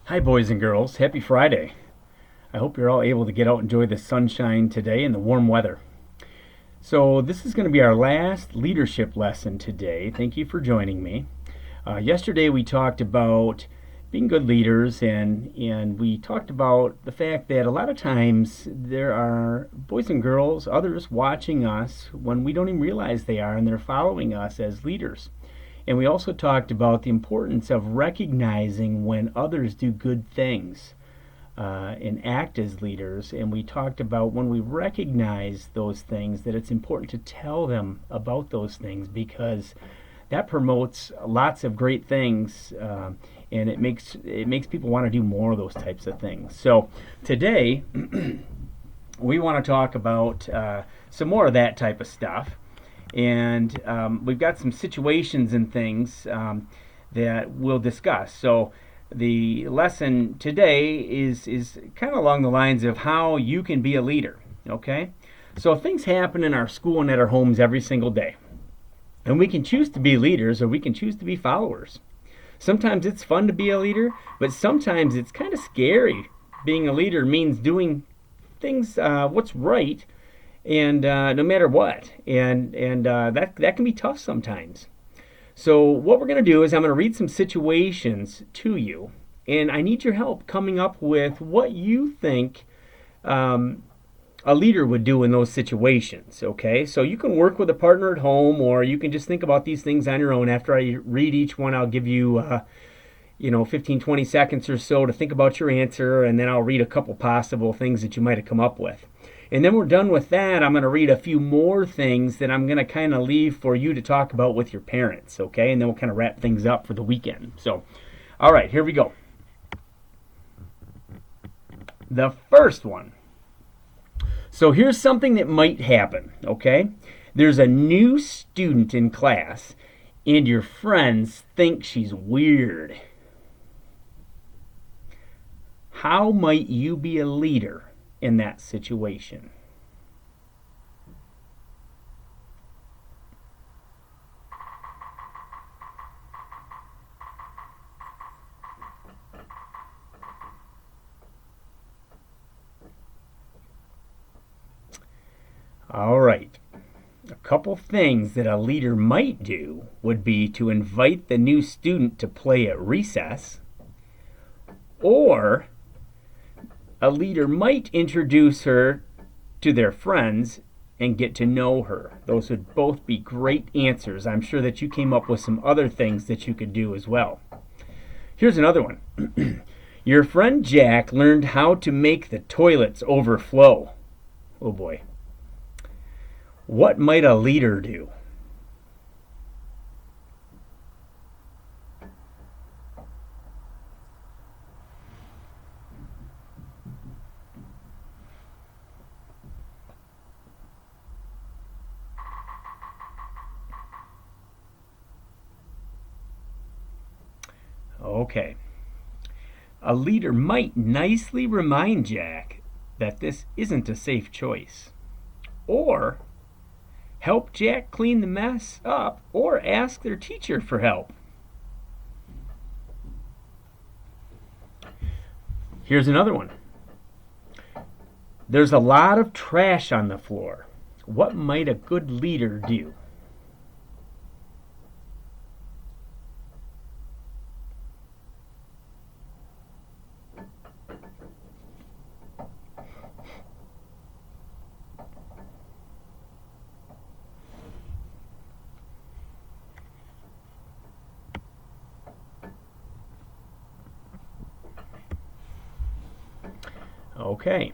Hi, boys and girls. Happy Friday. I hope you're all able to get out and enjoy the sunshine today and the warm weather. So, this is going to be our last leadership lesson today. Thank you for joining me. Yesterday, we talked about being good leaders, and we talked about the fact that a lot of times there are boys and girls, others watching us when we don't even realize they are, and they're following us as leaders. And we also talked about the importance of recognizing when others do good things and act as leaders. And we talked about when we recognize those things that it's important to tell them about those things because that promotes lots of great things and it makes people want to do more of those types of things. So today we want to talk about some more of that type of stuff. And we've got some situations and things that we'll discuss. So the lesson today is kind of along the lines of how you can be a leader. Okay, so things happen in our school and at our homes every single day, and we can choose to be leaders or we can choose to be followers. Sometimes it's fun to be a leader, but sometimes it's kind of scary. Being a leader means doing things what's right and no matter what, and that can be tough sometimes. So what we're going to do is I'm going to read some situations to you, and I need your help coming up with what you think a leader would do in those situations. Okay, so you can work with a partner at home, or you can just think about these things on your own. After I read each one, I'll give you 15-20 seconds or so to think about your answer, and then I'll read a couple possible things that you might have come up with. And then we're done with that. I'm going to read a few more things that I'm going to kind of leave for you to talk about with your parents, okay? And then we'll kind of wrap things up for the weekend. So, all right, here we go. The first one. So here's something that might happen, okay? There's a new student in class, and your friends think she's weird. How might you be a leader in that situation? All right. A couple things that a leader might do would be to invite the new student to play at recess, or a leader might introduce her to their friends and get to know her. Those would both be great answers. I'm sure that you came up with some other things that you could do as well. Here's another one. Your friend Jack learned how to make the toilets overflow. Oh boy. What might a leader do? Okay. A leader might nicely remind Jack that this isn't a safe choice, or help Jack clean the mess up, or ask their teacher for help. Here's another one. There's a lot of trash on the floor. What might a good leader do? Okay.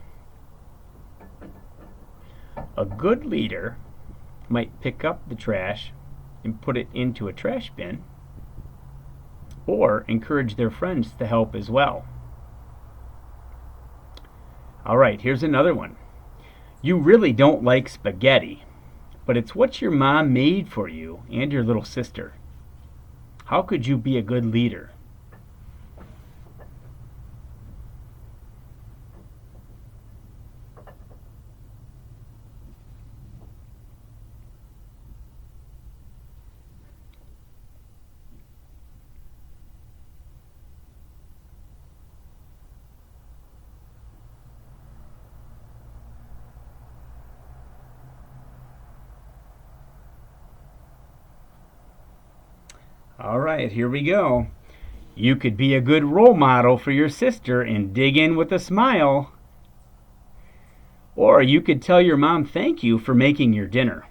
A good leader might pick up the trash and put it into a trash bin, or encourage their friends to help as well. All right, here's another one. You really don't like spaghetti, but it's what your mom made for you and your little sister. How could you be a good leader? All right, here we go. You could be a good role model for your sister and dig in with a smile. Or you could tell your mom thank you for making your dinner.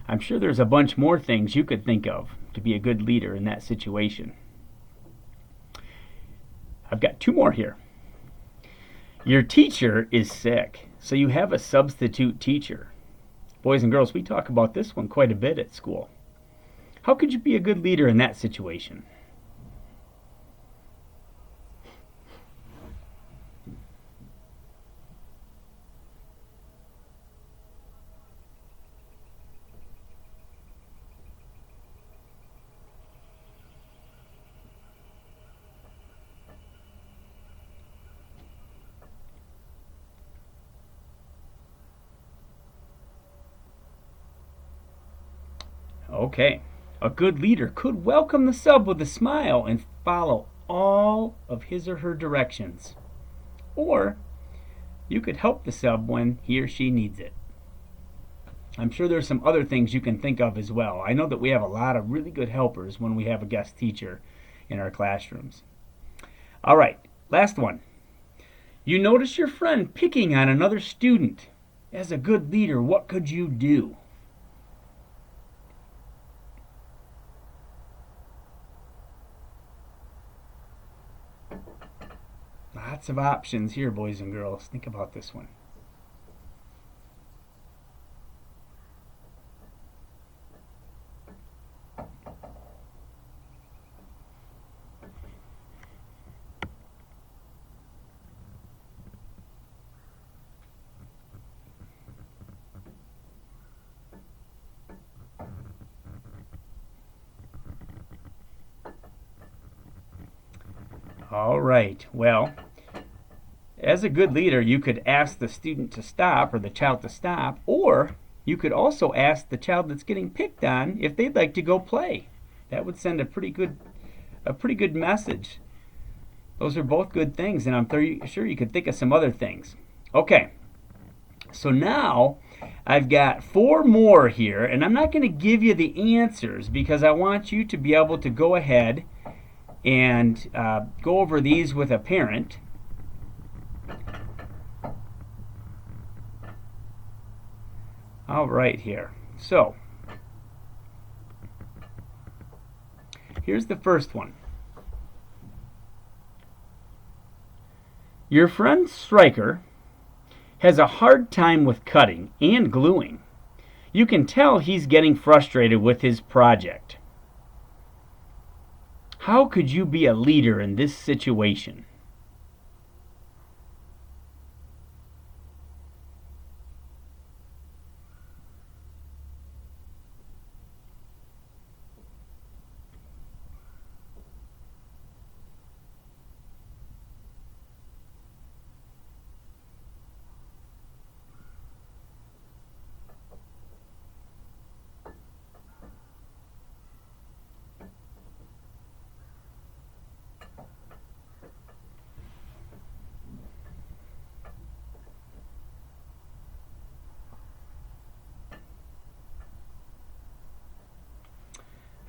I'm sure there's a bunch more things you could think of to be a good leader in that situation. I've got two more here. Your teacher is sick, so you have a substitute teacher. Boys and girls, we talk about this one quite a bit at school. How could you be a good leader in that situation? Okay, a good leader could welcome the sub with a smile and follow all of his or her directions. Or you could help the sub when he or she needs it. I'm sure there's some other things you can think of as well. I know that we have a lot of really good helpers when we have a guest teacher in our classrooms. All right, last one. You notice your friend picking on another student. As a good leader, what could you do? Lots of options here, boys and girls. Think about this one. All right, well, as a good leader, you could ask the student to stop or the child to stop, or you could also ask the child that's getting picked on if they'd like to go play. That would send a pretty good message. Those are both good things, and I'm sure you could think of some other things. Okay, so now I've got 4 more here, and I'm not going to give you the answers because I want you to be able to go ahead and go over these with a parent. All right, here. So, here's the first one. Your friend Stryker has a hard time with cutting and gluing. You can tell he's getting frustrated with his project. How could you be a leader in this situation?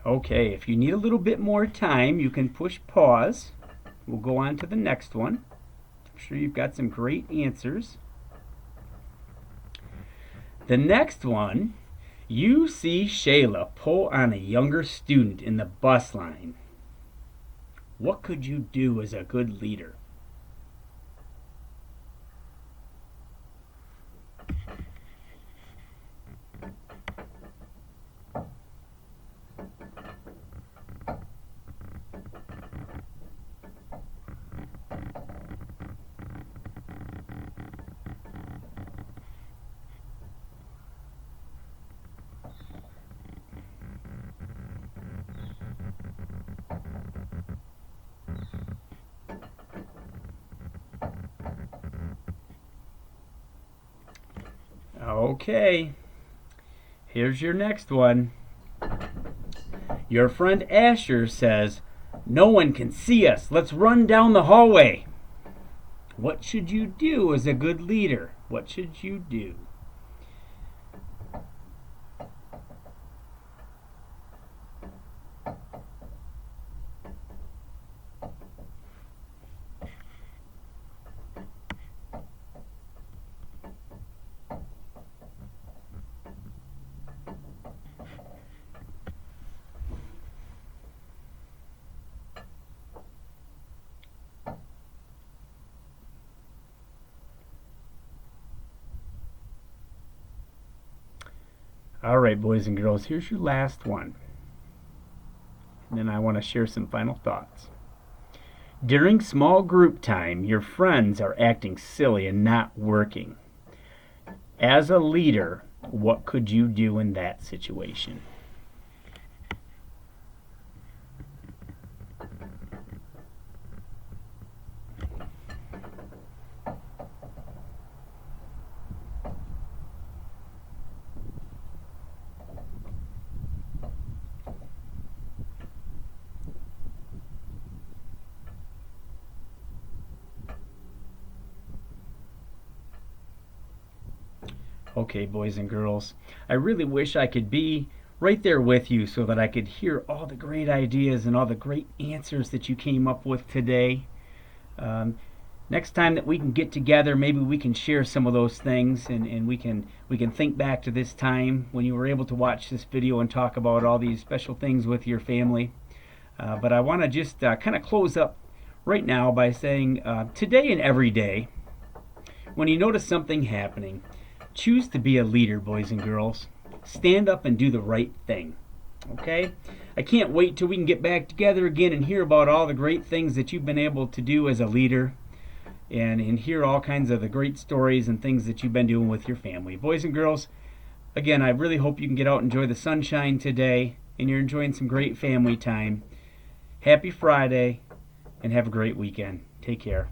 Okay, if you need a little bit more time, you can push pause. We'll go on to the next one. I'm sure you've got some great answers. The next one, you see Shayla pull on a younger student in the bus line. What could you do as a good leader? Okay, here's your next one. Your friend Asher says, "No one can see us. Let's run down the hallway." What should you do as a good leader? What should you do? All right, boys and girls, here's your last one. And then I want to share some final thoughts. During small group time, your friends are acting silly and not working. As a leader, what could you do in that situation? Okay, boys and girls, I really wish I could be right there with you so that I could hear all the great ideas and all the great answers that you came up with today. Um, Next time that we can get together, maybe we can share some of those things, and we can think back to this time when you were able to watch this video and talk about all these special things with your family. But I want to just kind of close up right now by saying today and every day, when you notice something happening, choose to be a leader, boys and girls. Stand up and do the right thing. Okay? I can't wait till we can get back together again and hear about all the great things that you've been able to do as a leader, and hear all kinds of the great stories and things that you've been doing with your family. Boys and girls, again, I really hope you can get out and enjoy the sunshine today, and you're enjoying some great family time. Happy Friday, and have a great weekend. Take care.